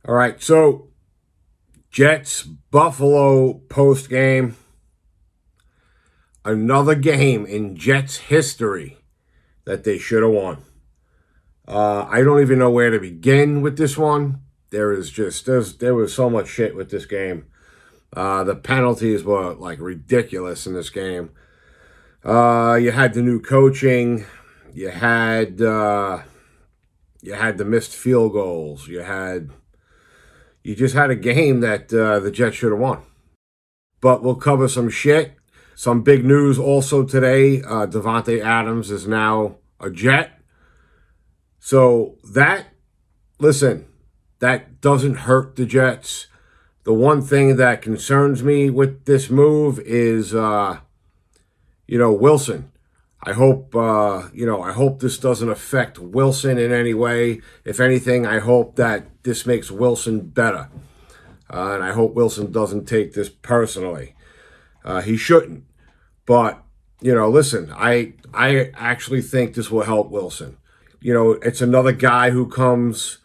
All right, so Jets Buffalo post game. Another game in Jets history that they should have won. I don't even know where to begin with this one. There was so much shit with this game. The penalties were like ridiculous in this game. You had the new coaching. You had the missed field goals. You just had a game that the Jets should have won. But we'll cover some shit. Some big news also today. Davante Adams is now a Jet. So that doesn't hurt the Jets. The one thing that concerns me with this move is, Wilson. I hope this doesn't affect Wilson in any way. If anything, I hope that this makes Wilson better. And I hope Wilson doesn't take this personally. He shouldn't. But, I actually think this will help Wilson. It's another guy who comes,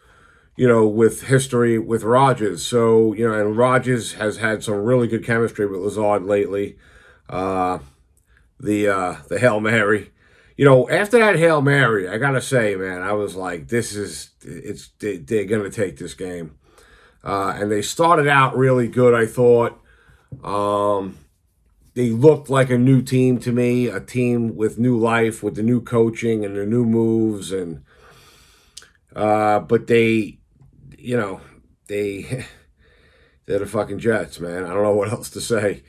with history with Rodgers. So, and Rodgers has had some really good chemistry with Lazard lately. The Hail Mary. After that Hail Mary, I got to say, man, I was like, they're going to take this game. And they started out really good, I thought. They looked like a new team to me, a team with new life, with the new coaching and the new moves. And but they're the fucking Jets, man. I don't know what else to say.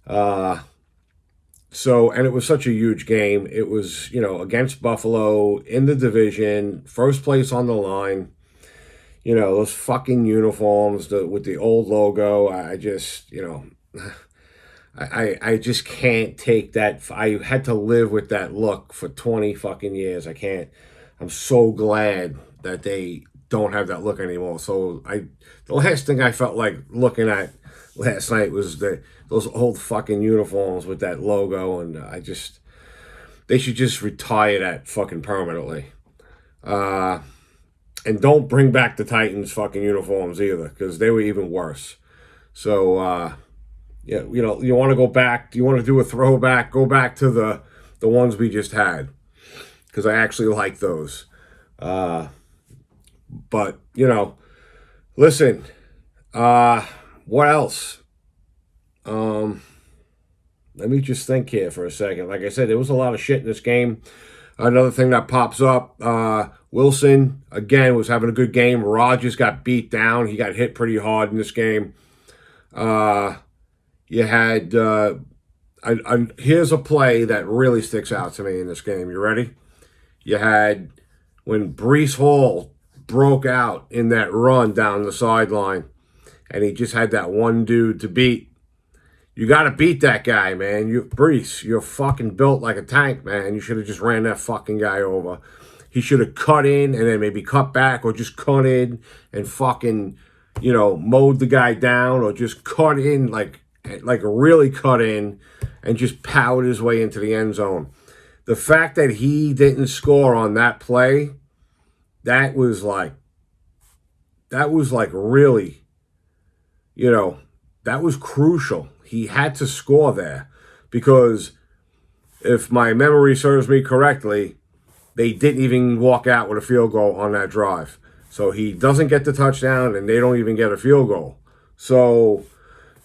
And it was such a huge game. It was, against Buffalo in the division, first place on the line. Those fucking uniforms with the old logo. I just can't take that. I had to live with that look for 20 fucking years. I can't. I'm so glad that they don't have that look anymore. So the last thing I felt like looking at last night was those old fucking uniforms with that logo, and they should just retire that fucking permanently. And don't bring back the Titans fucking uniforms either, because they were even worse. So, you want to go back, you want to do a throwback, go back to the ones we just had, because I actually like those. But, listen, what else? Let me just think here for a second. Like I said, there was a lot of shit in this game. Another thing that pops up, Wilson, again, was having a good game. Rodgers got beat down. He got hit pretty hard in this game. You had, here's a play that really sticks out to me in this game. You ready? You had when Breece Hall broke out in that run down the sideline, and he just had that one dude to beat. You got to beat that guy, man. Breece, you're fucking built like a tank, man. You should have just ran that fucking guy over. He should have cut in and then maybe cut back, or just cut in and fucking, mowed the guy down, or just cut in like really cut in and just powered his way into the end zone. The fact that he didn't score on that play, that was really, that was crucial. He had to score there, because if my memory serves me correctly, they didn't even walk out with a field goal on that drive. So he doesn't get the touchdown, and they don't even get a field goal. So,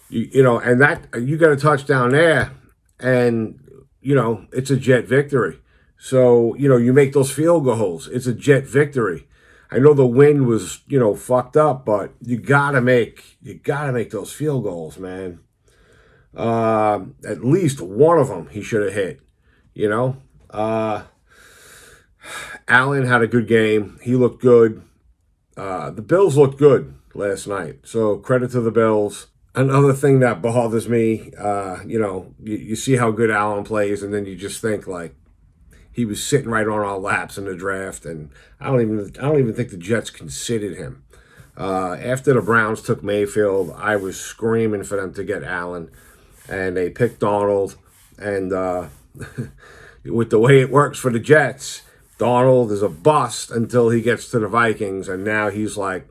and that you got a touchdown there, and, it's a Jet victory. So, you make those field goals. It's a Jet victory. I know the wind was, fucked up, but you gotta make those field goals, man. At least one of them he should have hit, Allen had a good game. He looked good. The Bills looked good last night, so credit to the Bills. Another thing that bothers me, you see how good Allen plays, and then you just think like he was sitting right on our laps in the draft, and I don't even think the Jets considered him. After the Browns took Mayfield, I was screaming for them to get Allen, and they picked Donald. And with the way it works for the Jets, Donald is a bust until he gets to the Vikings, and now he's like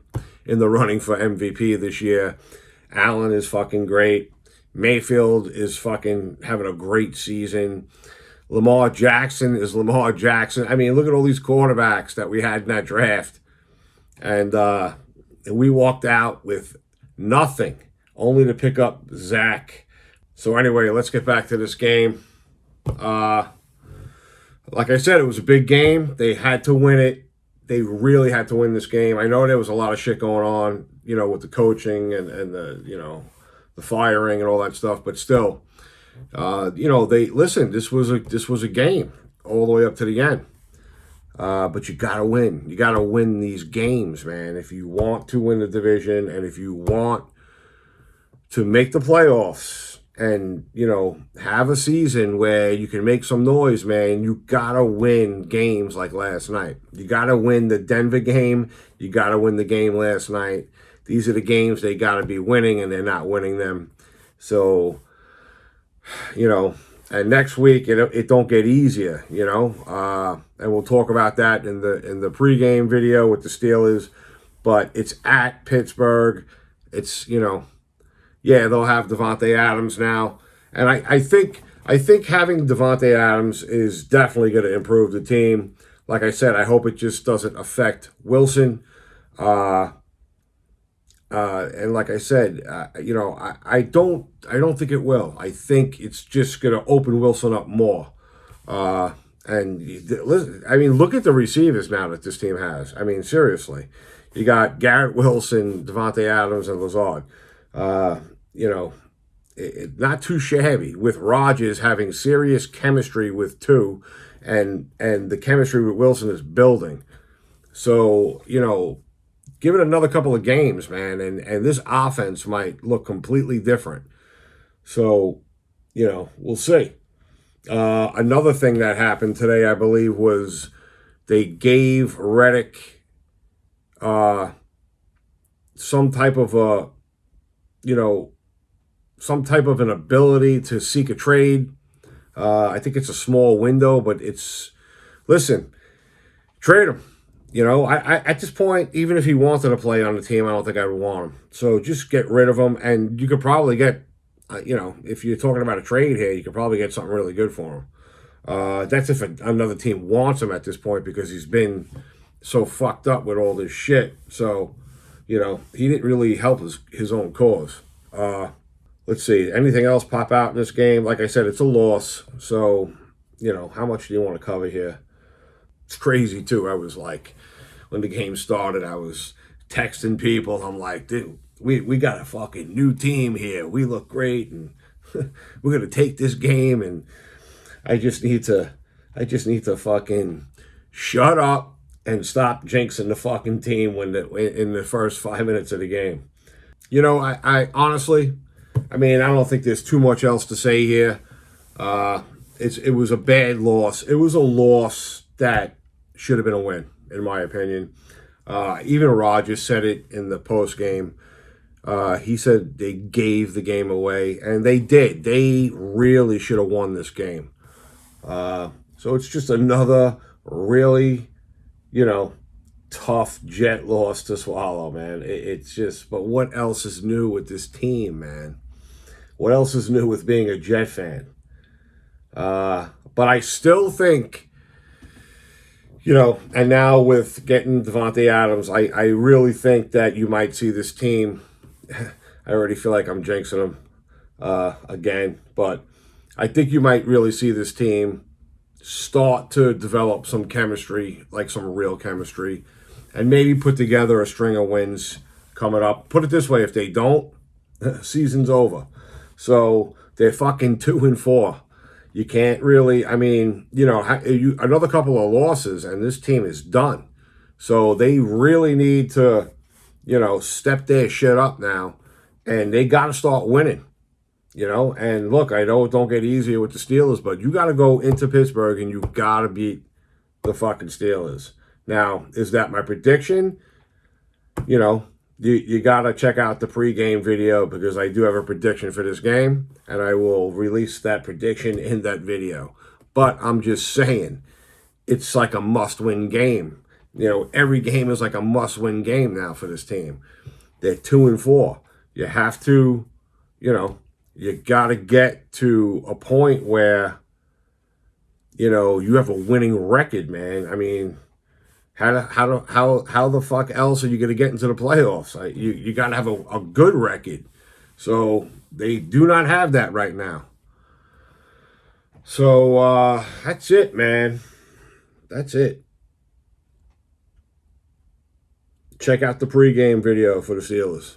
in the running for MVP this year. Allen is fucking great. Mayfield is fucking having a great season. Lamar Jackson is Lamar Jackson. I mean, look at all these quarterbacks that we had in that draft. And we walked out with nothing, only to pick up Zach. So anyway, let's get back to this game. Like I said, it was a big game. They had to win it. They really had to win this game. I know there was a lot of shit going on, with the coaching and the, the firing and all that stuff, but still, this was a game all the way up to the end. But you gotta win. You gotta win these games, man. If you want to win the division and if you want to make the playoffs and, have a season where you can make some noise, man, you gotta win games like last night. You gotta win the Denver game. You gotta win the game last night. These are the games they gotta be winning, and they're not winning them. So, and next week it don't get easier, and we'll talk about that in the pregame video with the Steelers. But it's at Pittsburgh. It's they'll have Davante Adams now, and I think having Davante Adams is definitely going to improve the team. Like I said, I hope it just doesn't affect Wilson. And like I said, I don't think it will. I think it's just going to open Wilson up more. And listen, look at the receivers now that this team has. Seriously, you got Garrett Wilson, Davante Adams, and Lazard. Not too shabby, with Rodgers having serious chemistry with two, and the chemistry with Wilson is building. So, give it another couple of games, man, and this offense might look completely different. So, we'll see. Another thing that happened today, I believe, was they gave Reddick some type of an ability to seek a trade. I think it's a small window, but listen, trade him. I at this point, even if he wanted to play on the team, I don't think I would want him. So just get rid of him, and you could probably get, if you're talking about a trade here, you could probably get something really good for him. That's if another team wants him at this point, because he's been so fucked up with all this shit. So, he didn't really help his own cause. Let's see, anything else pop out in this game? Like I said, it's a loss. So, how much do you want to cover here? It's crazy, too. I was like, when the game started, I was texting people. I'm like, dude, we got a fucking new team here. We look great, and we're going to take this game, and I just need to fucking shut up and stop jinxing the fucking team in the first 5 minutes of the game. I honestly, I don't think there's too much else to say here. It was a bad loss. It was a loss that should have been a win, in my opinion. Even Rodgers said it in the post game. He said they gave the game away, and they did. They really should have won this game. So it's just another really, tough Jet loss to swallow, man. It's just, but what else is new with this team, man? What else is new with being a Jet fan? But I still think, and now with getting Davante Adams, I really think that you might see this team. I already feel like I'm jinxing them again, but I think you might really see this team start to develop some chemistry, like some real chemistry, and maybe put together a string of wins coming up. Put it this way, if they don't, season's over. So they're fucking 2-4. You can't really, another couple of losses and this team is done. So they really need to, step their shit up now, and they got to start winning, And look, I know it don't get easier with the Steelers, but you got to go into Pittsburgh and you got to beat the fucking Steelers. Now, is that my prediction? You got to check out the pregame video, because I do have a prediction for this game, and I will release that prediction in that video. But I'm just saying, it's like a must-win game. every game is like a must-win game now for this team. They're 2-4. You have to, you got to get to a point where, you have a winning record, man. I mean, how the fuck else are you going to get into the playoffs? You got to have a good record. So they do not have that right now. So that's it, man. That's it. Check out the pregame video for the Steelers.